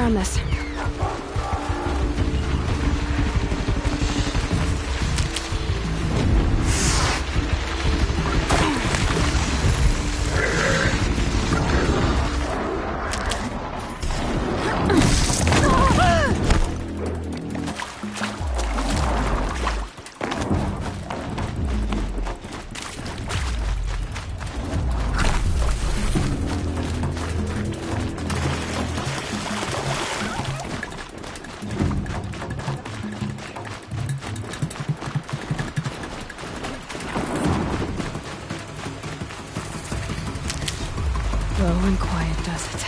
found this. Slow and quiet does it.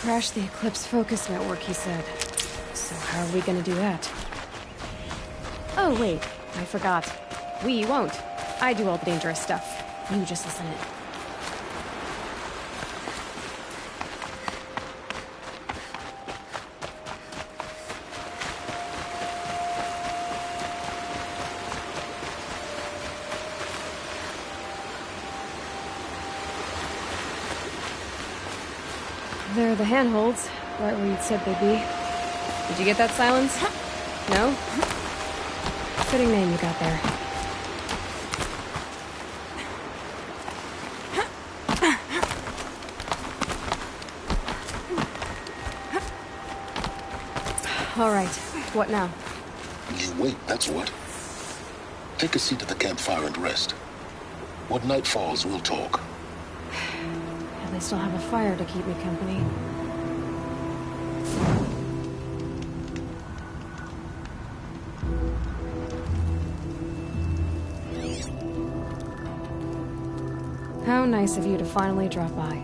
Crash the Eclipse focus network, he said. So how are we gonna do that? Oh, wait. I forgot. We won't. I do all the dangerous stuff. You just listen in. They're the handholds, right where you'd said they'd be. Did you get that, Silence? No? Fitting name you got there. All right, what now? You wait, that's what. Take a seat at the campfire and rest. When night falls, we'll talk. At least I'll have a fire to keep me company. How nice of you to finally drop by.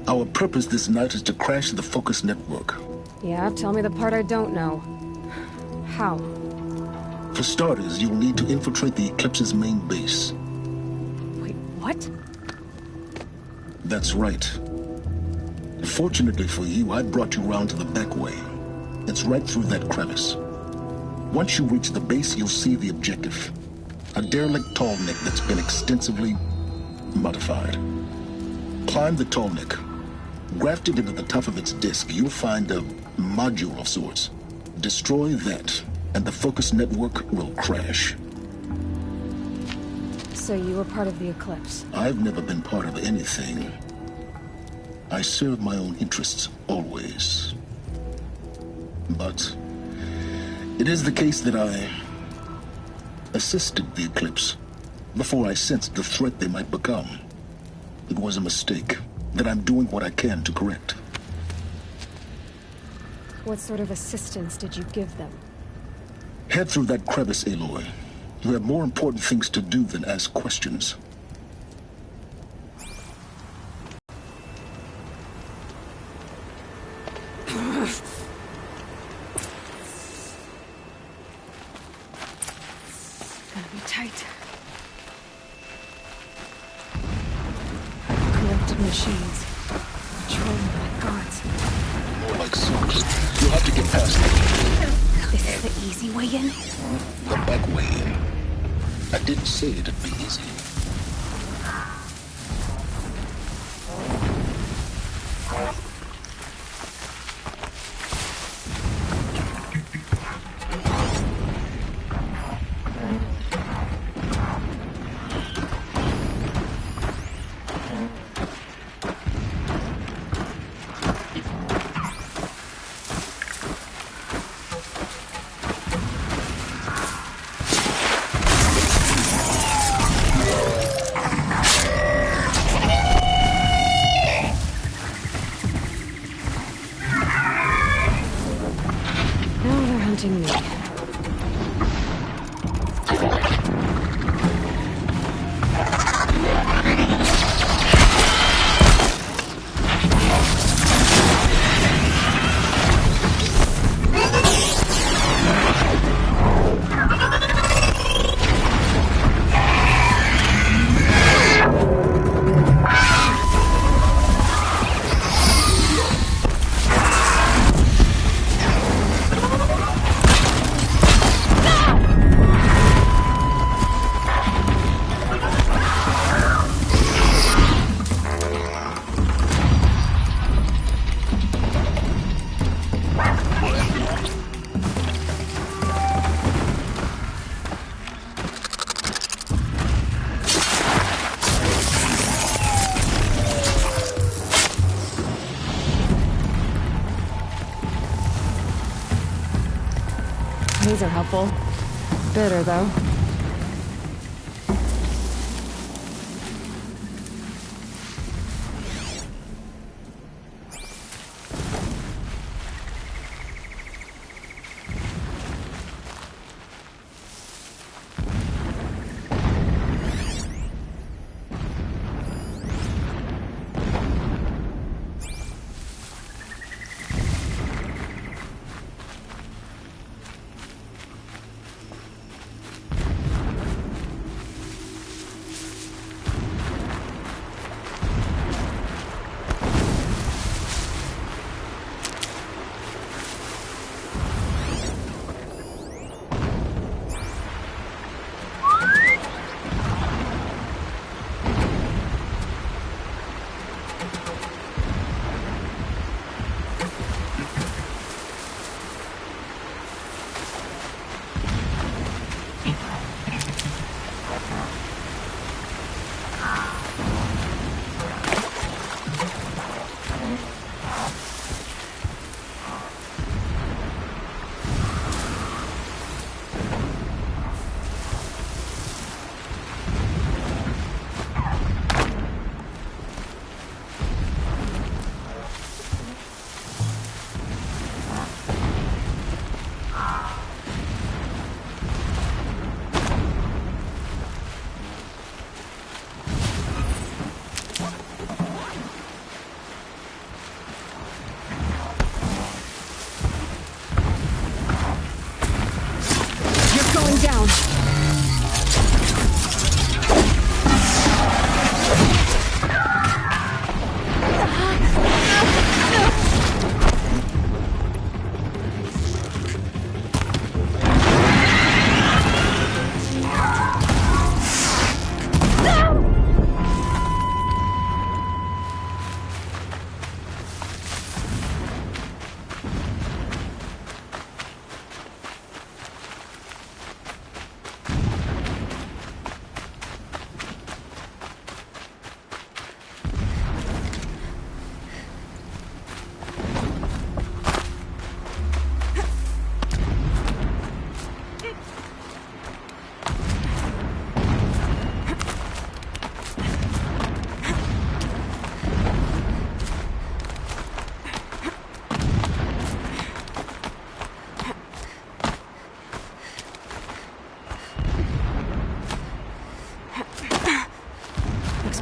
Our purpose this night is to crash the focus network. Yeah, tell me the part I don't know. How? For starters, you'll need to infiltrate the Eclipse's main base. Wait, what? That's right. Fortunately for you, I brought you round to the back way. It's right through that crevice. Once you reach the base, you'll see the objective. A derelict tall neck that's been extensively modified. Climb the tall neck. Grafted into the top of its disk, you'll find a module of sorts. Destroy that, and the focus network will crash. So you were part of the Eclipse? I've never been part of anything. I serve my own interests, always. But it is the case that I assisted the Eclipse before I sensed the threat they might become. It was a mistake that I'm doing what I can to correct. What sort of assistance did you give them? Head through that crevice, Aloy. You have more important things to do than ask questions. Gonna be tight. Corrupted machines. Controlled by gods. More like souls. You'll have to get past them. This is the easy way in? The back way in. I didn't say it'd be easy. Hunting me. These are helpful. Bitter, though.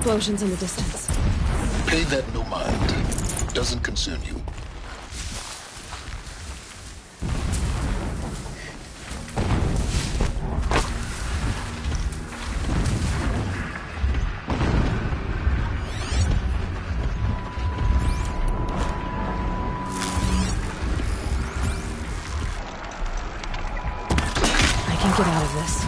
explosions in the distance. Pay that no mind. Doesn't concern you. I can get out of this.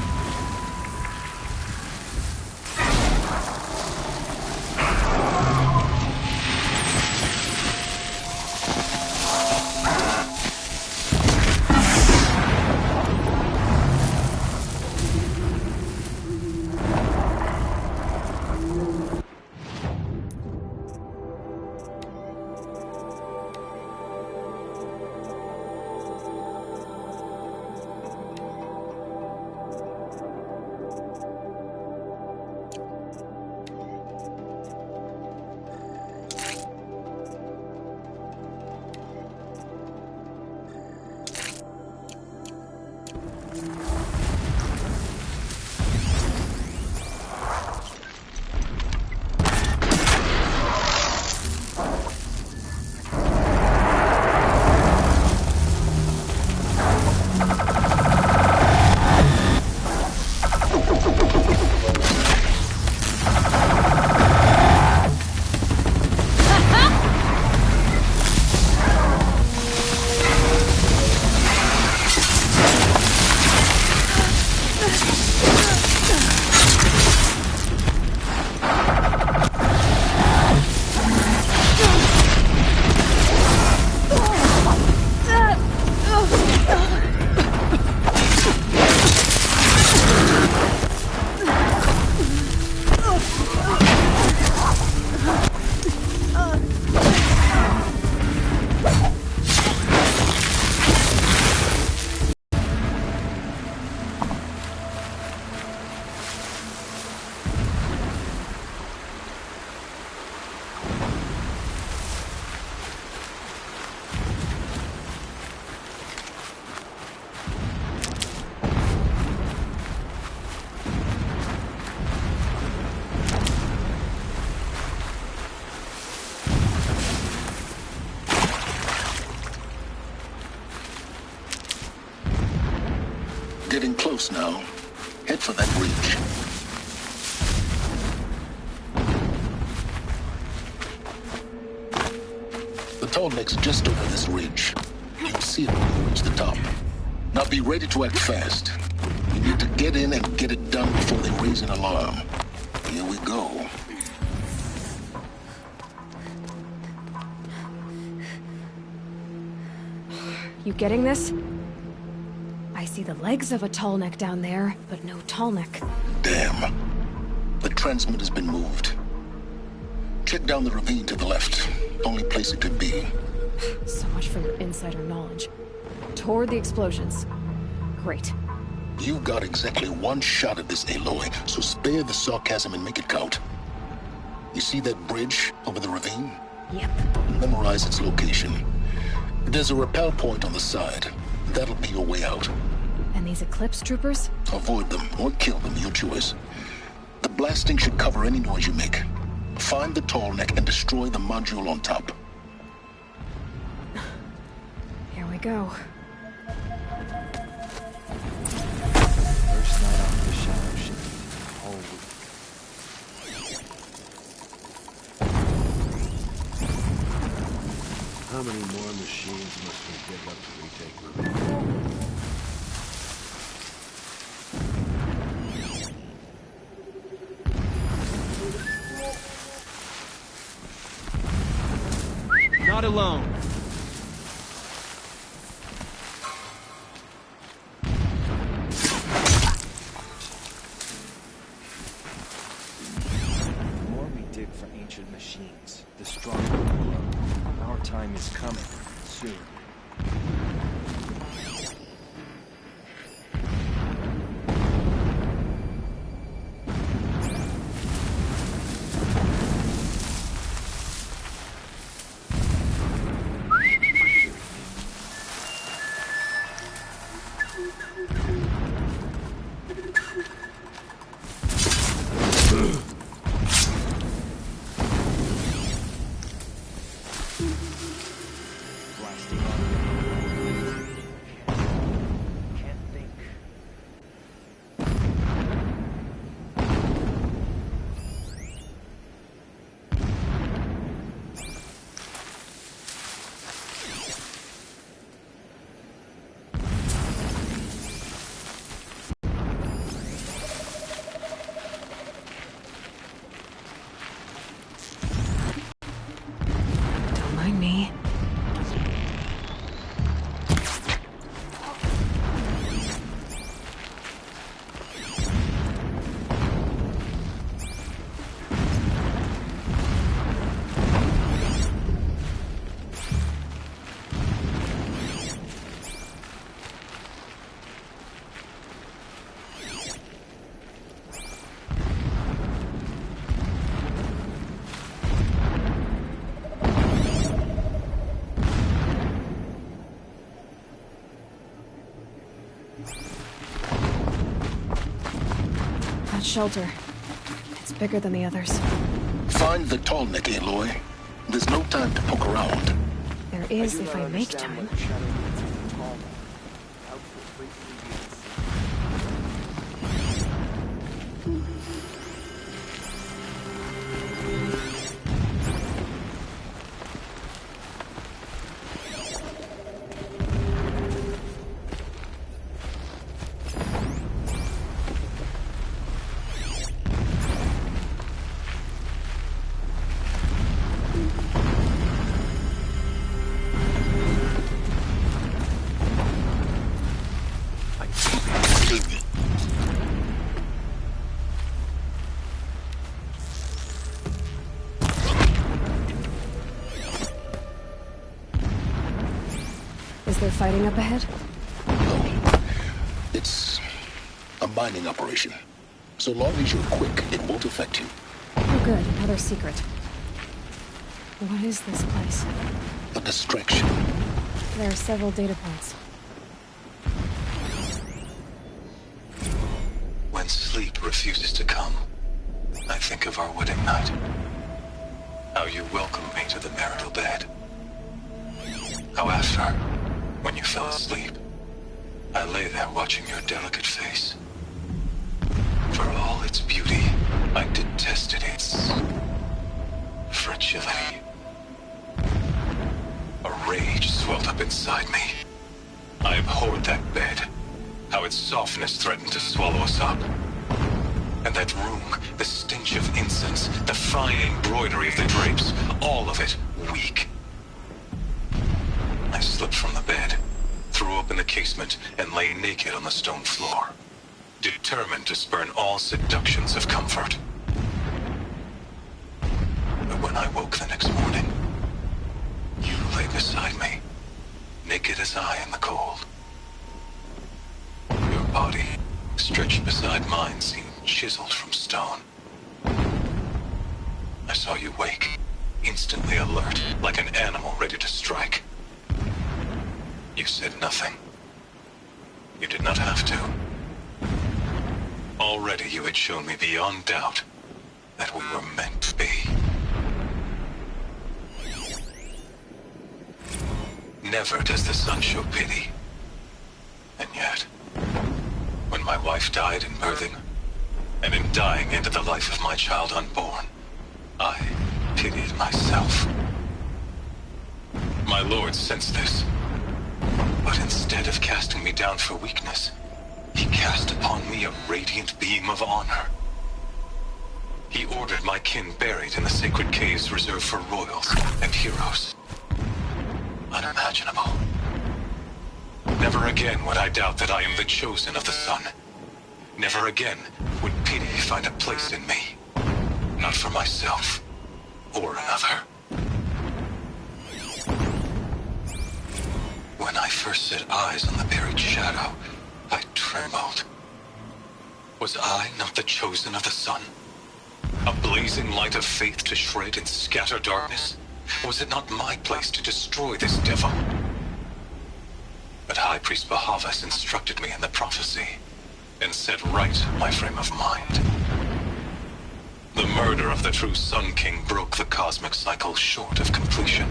Getting close now. Head for that bridge. The tall neck's just over this ridge. You'll see it when you reach the top. Now be ready to act fast. You need to get in and get it done before they raise an alarm. Here we go. You getting this? I see the legs of a tall neck down there, but no tall neck. Damn. The transmitter's been moved. Check down the ravine to the left. Only place it could be. So much for your insider knowledge. Toward the explosions. Great. You got exactly one shot at this, Aloy, so spare the sarcasm and make it count. You see that bridge over the ravine? Yep. Memorize its location. There's a rappel point on the side. That'll be your way out. And these Eclipse troopers? Avoid them or kill them, your choice. The blasting should cover any noise you make. Find the tall neck and destroy the module on top. Here we go. First night off the shadow shift. Whole week. How many more machines must we dig up to retake Ravine? Not alone. The more we dig for ancient machines, the stronger we grow. Our time is coming, soon. shelter. It's bigger than the others. Find the tall neck, Aloy. There's no time to poke around. There is if I make time. Is there fighting up ahead? No. It's a mining operation. So long as you're quick, it won't affect you. Oh good, another secret. What is this place? A distraction. There are several data points. When sleep refuses to come, I think of our wedding night. How you welcomed me to the marital bed. How after, when you fell asleep, I lay there watching your delicate face. For all its beauty, I detested its fragility. A rage swelled up inside me. I abhorred that bed, how its softness threatened to swallow us up. And that room, the stench of incense, the fine embroidery of the drapes, all of it weak. I slipped from the bed, threw open the casement, and lay naked on the stone floor, determined to spurn all seductions of comfort. But when I woke the next morning, you lay beside me, naked as I in the cold. Your body, stretched beside mine, seemed chiseled from stone. I saw you wake, instantly alert, like an animal ready to strike. You said nothing. You did not have to. Already you had shown me beyond doubt that we were meant to be. Never does the sun show pity. And yet, when my wife died in birthing, and in dying ended the life of my child unborn, I pitied myself. My lord sensed this, but instead of casting me down for weakness, he cast upon me a radiant beam of honor. He ordered my kin buried in the sacred caves reserved for royals and heroes. Unimaginable. Never again would I doubt that I am the chosen of the sun. Never again would pity find a place in me. Not for myself, or another. When I first set eyes on the buried shadow, I trembled. Was I not the chosen of the sun? A blazing light of faith to shred and scatter darkness? Was it not my place to destroy this devil? But High Priest Bahavas instructed me in the prophecy, and set right my frame of mind. The murder of the true Sun King broke the cosmic cycle short of completion.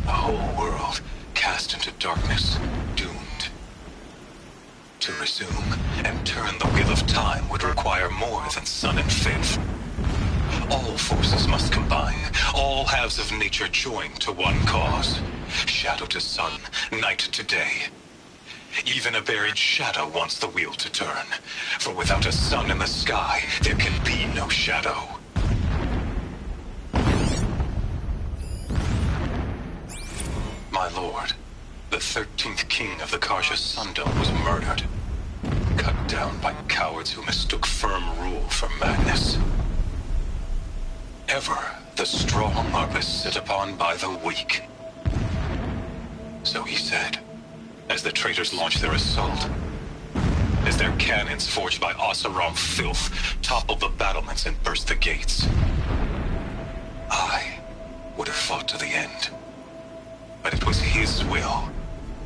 The whole world cast into darkness, doomed. To resume and turn the wheel of time would require more than sun and faith. All forces must combine, all halves of nature join to one cause. Shadow to sun, night to day. Even a buried shadow wants the wheel to turn, for without a sun in the sky, there can be no shadow. My lord, the 13th king of the Karsha Sundome was murdered, cut down by cowards who mistook firm rule for madness. Ever the strong are beset upon by the weak. So he said, as the traitors launched their assault, as their cannons forged by Oseram filth toppled the battlements and burst the gates. I would have fought to the end. But it was his will,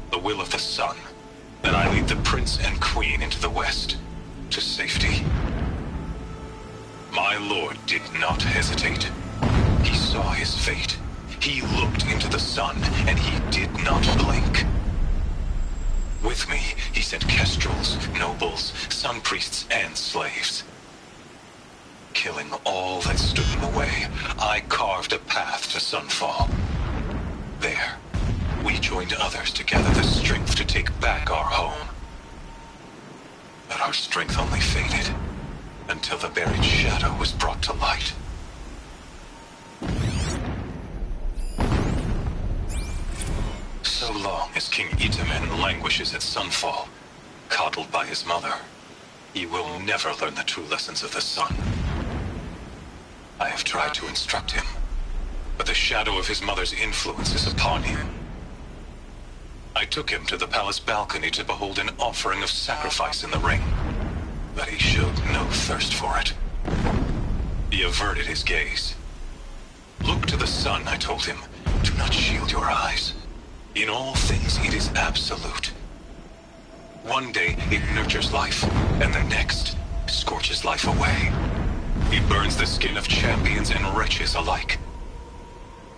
the will of the sun, that I lead the prince and queen into the west, to safety. My lord did not hesitate. He saw his fate. He looked into the sun, and he did not blink. With me, he sent kestrels, nobles, sun priests, and slaves. Killing all that stood in the way, I carved a path to Sunfall. There, we joined others to gather the strength to take back our home. But our strength only faded until the buried shadow was brought to light. So long as King Itamen languishes at Sunfall, coddled by his mother, he will never learn the true lessons of the sun. I have tried to instruct him, but the shadow of his mother's influence is upon him. I took him to the palace balcony to behold an offering of sacrifice in the ring, but he showed no thirst for it. He averted his gaze. Look to the sun, I told him. Do not shield your eyes. In all things, it is absolute. One day, it nurtures life, and the next, scorches life away. It burns the skin of champions and wretches alike.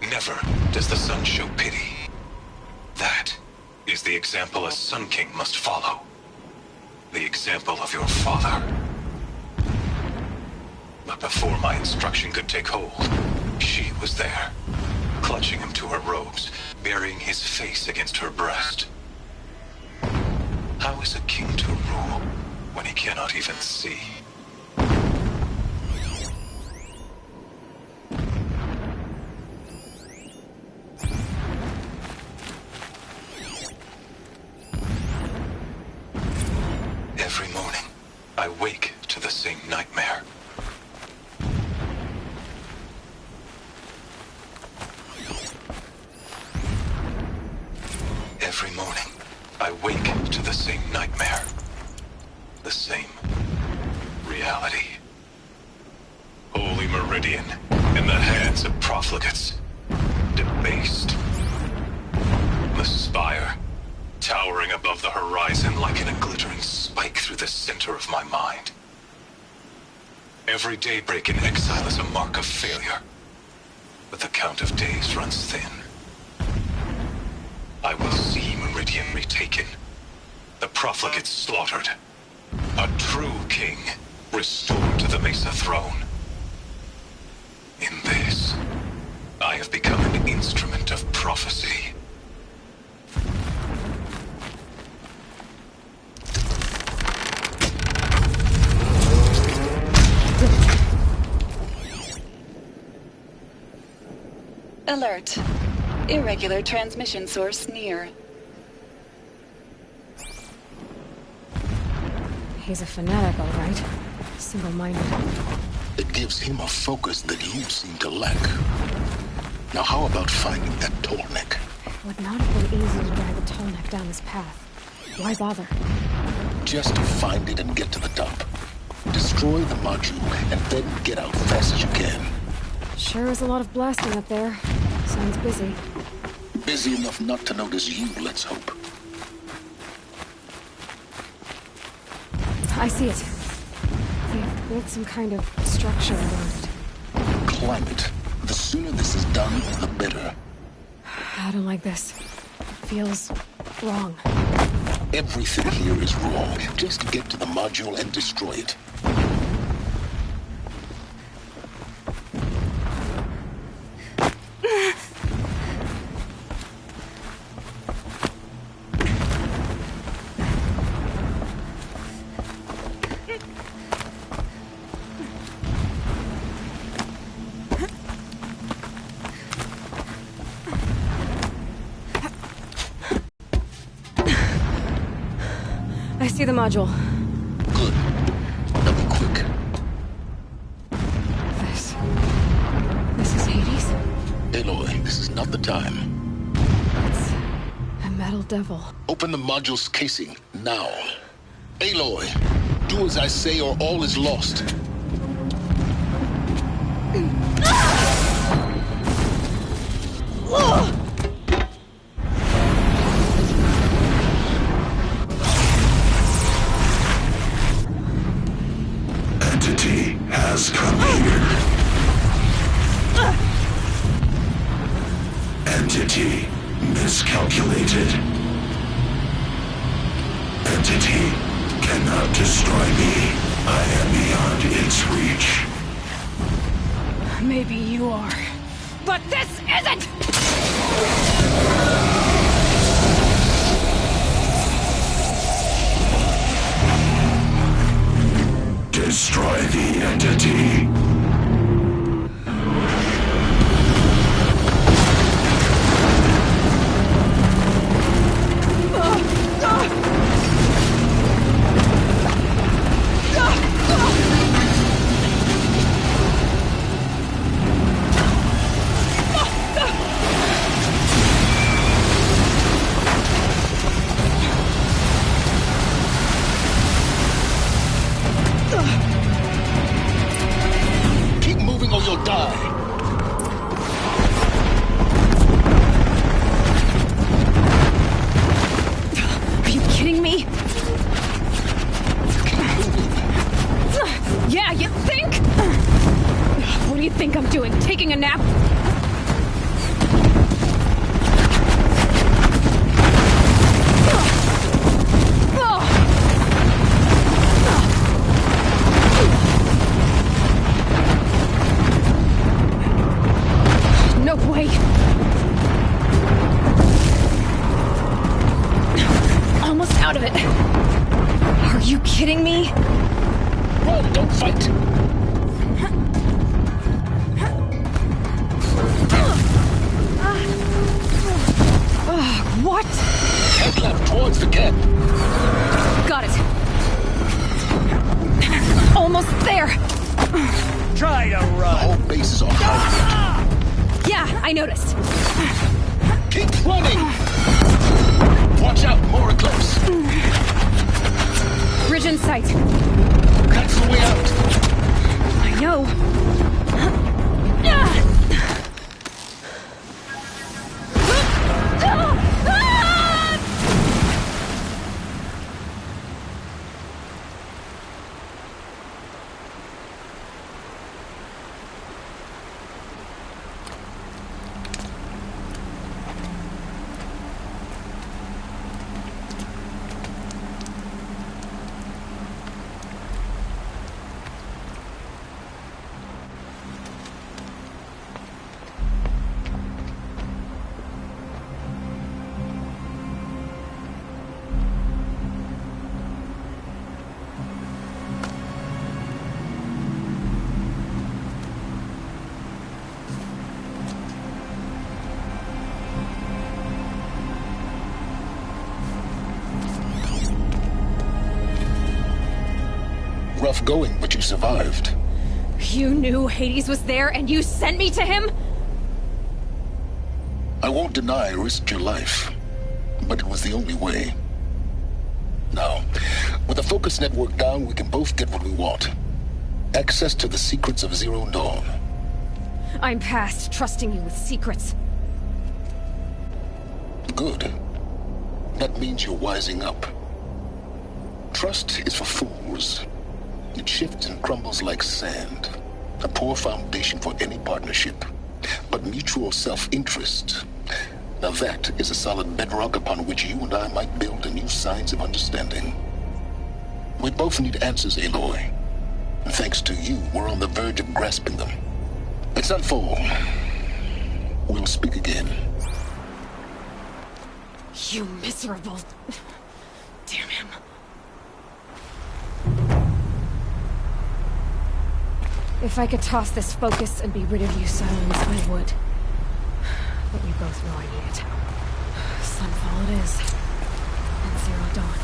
Never does the sun show pity. That is the example a Sun King must follow. The example of your father. But before my instruction could take hold, she was there, clutching him to her robes, burying his face against her breast. How is a king to rule when he cannot even see? Every morning, I wake to the same nightmare. Every morning, I wake to the same nightmare. The same reality. Holy Meridian, in the hands of profligates. Debased. The spire, towering above the horizon like a glittering spike through the center of my mind. Every daybreak in exile is a mark of failure, but the count of days runs thin. I will see Meridian retaken, the profligates slaughtered, a true king restored to the Mesa throne. In this, I have become an instrument of prophecy. Alert. Irregular transmission source near. He's a fanatic, all right. Single-minded. It gives him a focus that you seem to lack. Now how about finding that tallneck? It would not have been easy to drag a tallneck down this path. Why bother? Just to find it and get to the top. Destroy the module and then get out fast as you can. Sure is a lot of blasting up there. Sounds busy. Busy enough not to notice you, let's hope. I see it. They've built some kind of structure around it. Climb it. The sooner this is done, the better. I don't like this. It feels wrong. Everything here is wrong. Just get to the module and destroy it. I see the module. Good. Now be quick. This is Hades? Aloy, this is not the time. It's a metal devil. Open the module's casing, now. Aloy, do as I say or all is lost. Entity has come here. miscalculated. Entity cannot destroy me. I am beyond its reach. Maybe you are. But this isn't! Destroy the entity. Keep moving or you'll die. Are you kidding me? Yeah, you think? What do you think I'm doing? Taking a nap? No way! Almost out of it. Are you kidding me? Run, don't fight. What? Head left towards the camp. Got it. Almost there. Try to The run. whole base is on fire. Yeah, I noticed. Keep running. Watch out, more eclipse. Bridge in sight. That's the way out. I know. Rough going, but you survived. You knew Hades was there and you sent me to him? I won't deny I risked your life, but it was the only way. Now, with the focus network down, we can both get what we want. Access to the secrets of Zero Dawn. I'm past trusting you with secrets. Good. That means you're wising up. Trust is for fools. It shifts and crumbles like sand. A poor foundation for any partnership. But mutual self-interest, now that is a solid bedrock upon which you and I might build a new science of understanding. We both need answers, Aloy. And thanks to you, we're on the verge of grasping them. Let's unfold. We'll speak again. You miserable... Damn him. If I could toss this focus and be rid of you, Silence, I would. But we both know I need it. Sunfall it is. And Zero Dawn.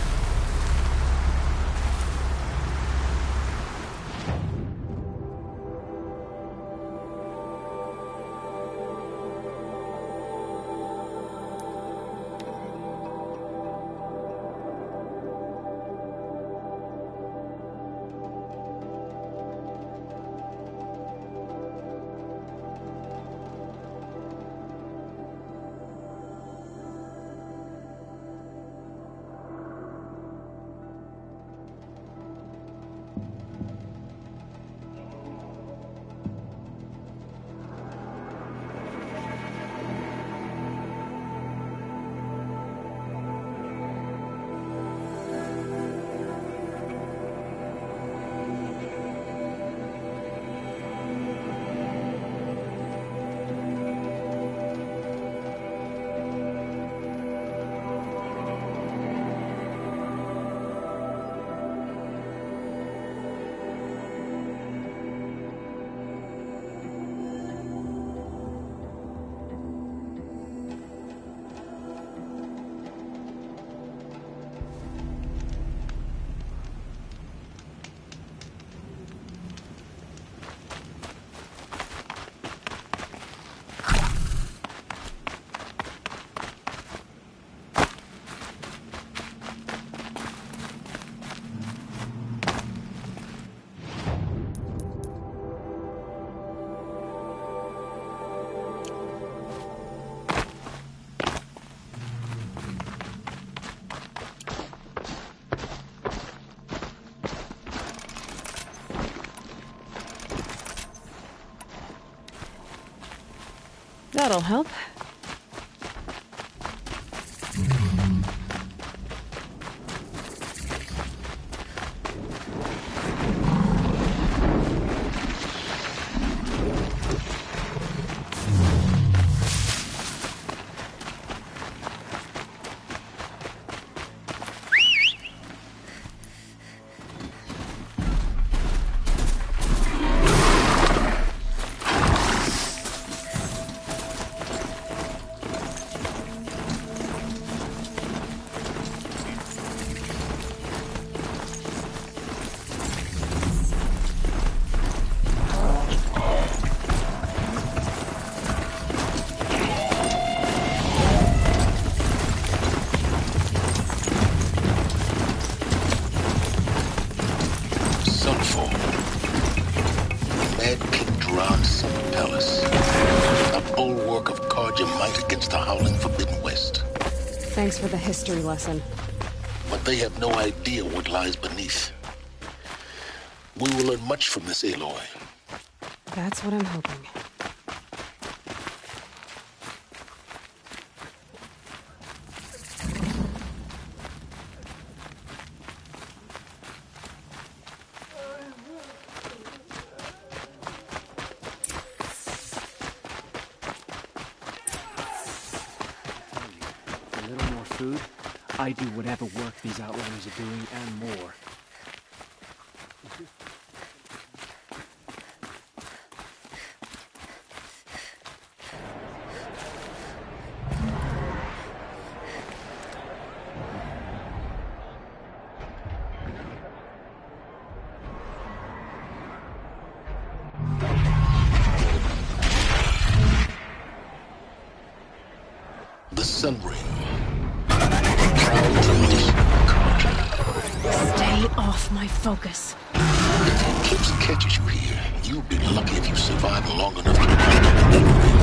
That'll help. Thanks for the history lesson. But they have no idea what lies beneath. We will learn much from this, Aloy. That's what I'm hoping. I do whatever work these outliners are doing and more. The Sun Ring. Stay off my focus. If Eclipse catches you here, you'll be lucky if you survive long enough to find that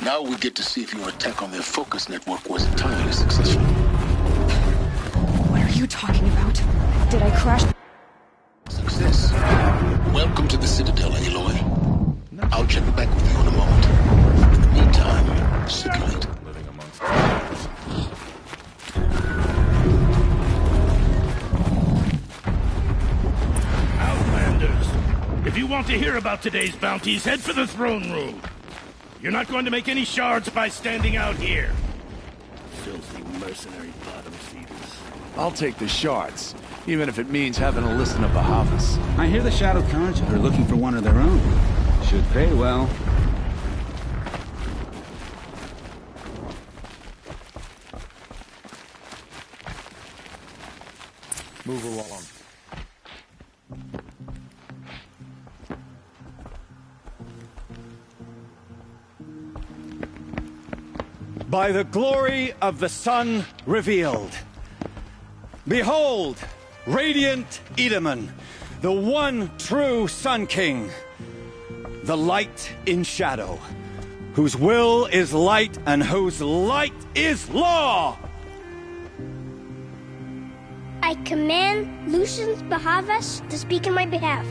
Now we get to see if your attack on their focus network was entirely successful. What are you talking about? Did I crash? Success. Welcome to the Citadel, Aloy. I'll check back with you in a moment. In the meantime, circulate. Living amongst Outlanders, if you want to hear about today's bounties, head for the throne room. You're not going to make any shards by standing out here. Filthy mercenary bottom feeders. I'll take the shards, even if it means having to listen to Bahavas. I hear the Shadow Carja are looking for one of their own. Should pay well. Move along. By the glory of the sun revealed. Behold, radiant Edaman, the one true Sun King, the light in shadow, whose will is light and whose light is law. I command Lucius Bahavas to speak in my behalf.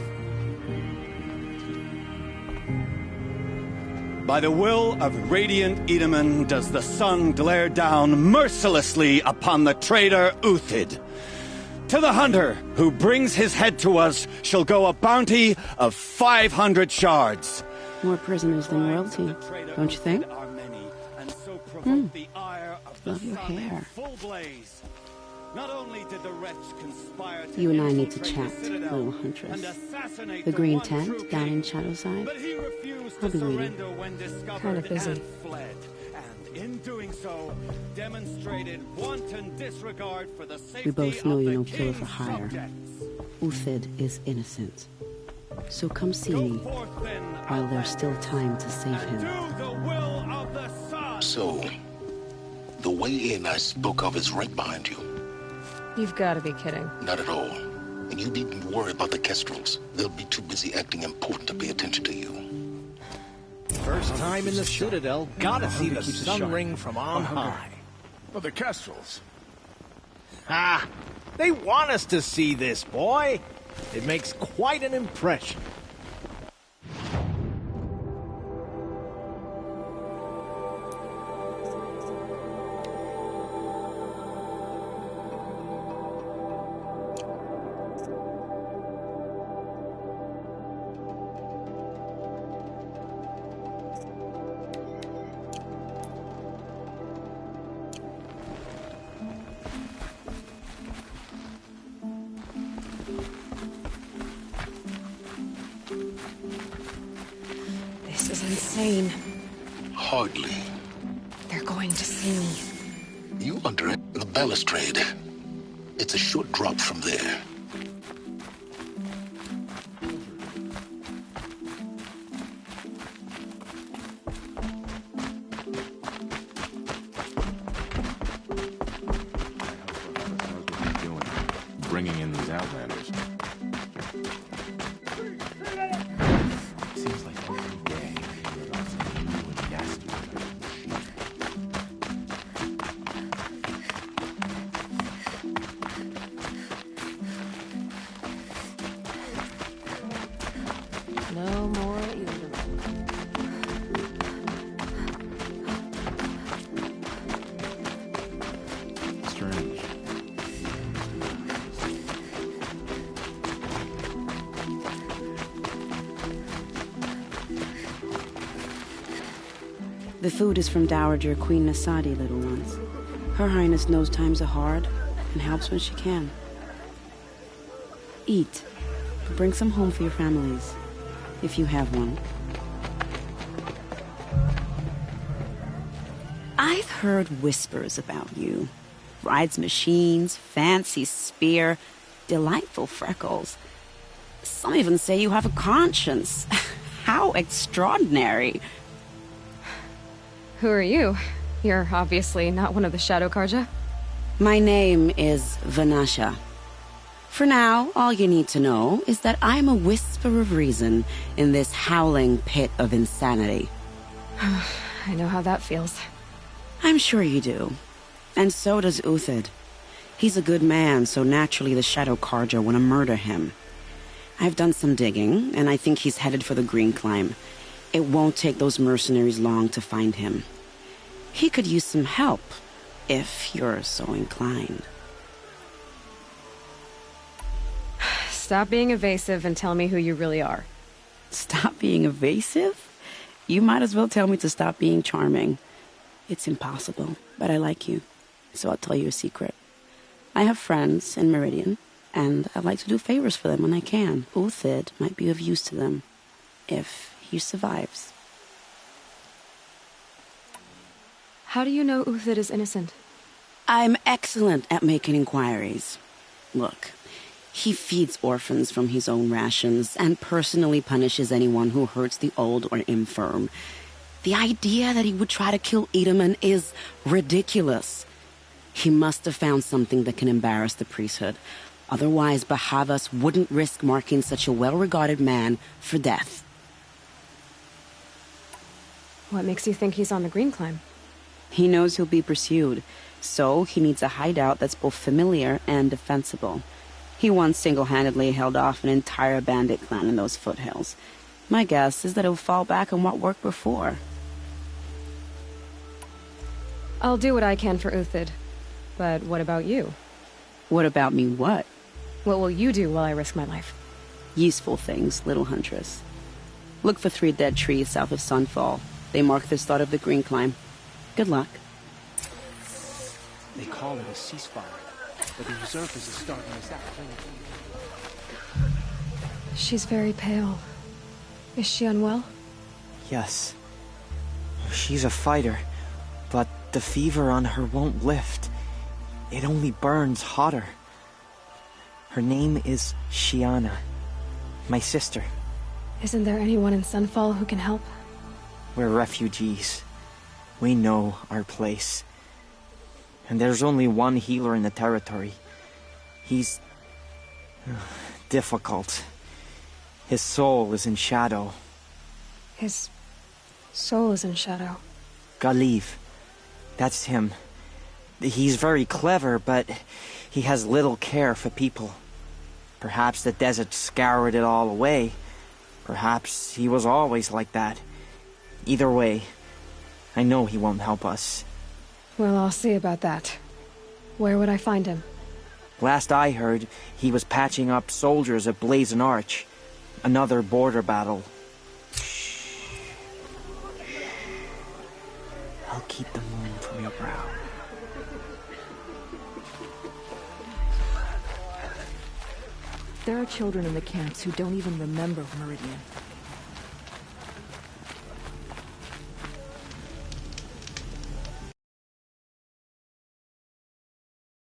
By the will of radiant Edaman does the sun glare down mercilessly upon the traitor Uthid. To the hunter who brings his head to us shall go a bounty of 500 shards. More prisoners than royalty, don't you think? Love your hair. Not only did the wretch conspire to you and I need to chat, little huntress. The green tent down in Shadowside. I'll be waiting. Kind of busy. And in doing so, demonstrated wanton disregard for the safety We both know of you're the no killer for king's hire. subjects. Uthid is innocent. So come see me while there's still time to save him. So, the way in I spoke of is right behind you. You've got to be kidding. Not at all. And you needn't worry about the Kestrels. They'll be too busy acting important to pay attention to you. First time in the Citadel, gotta see the sun ring from on high. For the Kestrels. Ah, they want us to see this, boy. It makes quite an impression. This is insane. Hardly. They're going to see me. You under the balustrade. It's a short drop from there. Bringing in these outlanders. Seems like every day we're about something new and nasty. No more either. Strange. The food is from Dowager Queen Nasadi, little ones. Her Highness knows times are hard and helps when she can. Eat, but bring some home for your families, if you have one. I've heard whispers about you. Rides machines, fancy spear, delightful freckles. Some even say you have a conscience. How extraordinary. Who are you? You're obviously not one of the Shadow Karja. My name is Vanasha. For now, all you need to know is that I'm a whisper of reason in this howling pit of insanity. I know how that feels. I'm sure you do. And so does Uthid. He's a good man, so naturally the Shadow Karja want to murder him. I've done some digging, and I think he's headed for the Green Climb. It won't take those mercenaries long to find him. He could use some help, if you're so inclined. Stop being evasive and tell me who you really are. Stop being evasive? You might as well tell me to stop being charming. It's impossible, but I like you, so I'll tell you a secret. I have friends in Meridian, and I like to do favors for them when I can. Uthid might be of use to them, if he survives. How do you know Uthid is innocent? I'm excellent at making inquiries. Look, he feeds orphans from his own rations and personally punishes anyone who hurts the old or infirm. The idea that he would try to kill Edelman is ridiculous. He must have found something that can embarrass the priesthood. Otherwise, Bahavas wouldn't risk marking such a well-regarded man for death. What makes you think he's on the Green Climb? He knows he'll be pursued, so he needs a hideout that's both familiar and defensible. He once single-handedly held off an entire bandit clan in those foothills. My guess is that he'll fall back on what worked before. I'll do what I can for Uthid. But what about you? What about me what? What will you do while I risk my life? Useful things, little huntress. Look for 3 dead trees south of Sunfall. They mark the start of the Green Climb. Good luck. They call it a ceasefire, but the usurpers are starting us out. She's very pale. Is she unwell? Yes. She's a fighter, but the fever on her won't lift. It only burns hotter. Her name is Shiana, my sister. Isn't there anyone in Sunfall who can help? We're refugees. We know our place. And there's only one healer in the territory. He's difficult. His soul is in shadow. His Soul is in shadow. Galiv. That's him. He's very clever, but he has little care for people. Perhaps the desert scoured it all away. Perhaps he was always like that. Either way, I know he won't help us. Well, I'll see about that. Where would I find him? Last I heard, he was patching up soldiers at Blazon Arch. Another border battle. I'll keep the moon from your brow. There are children in the camps who don't even remember Meridian.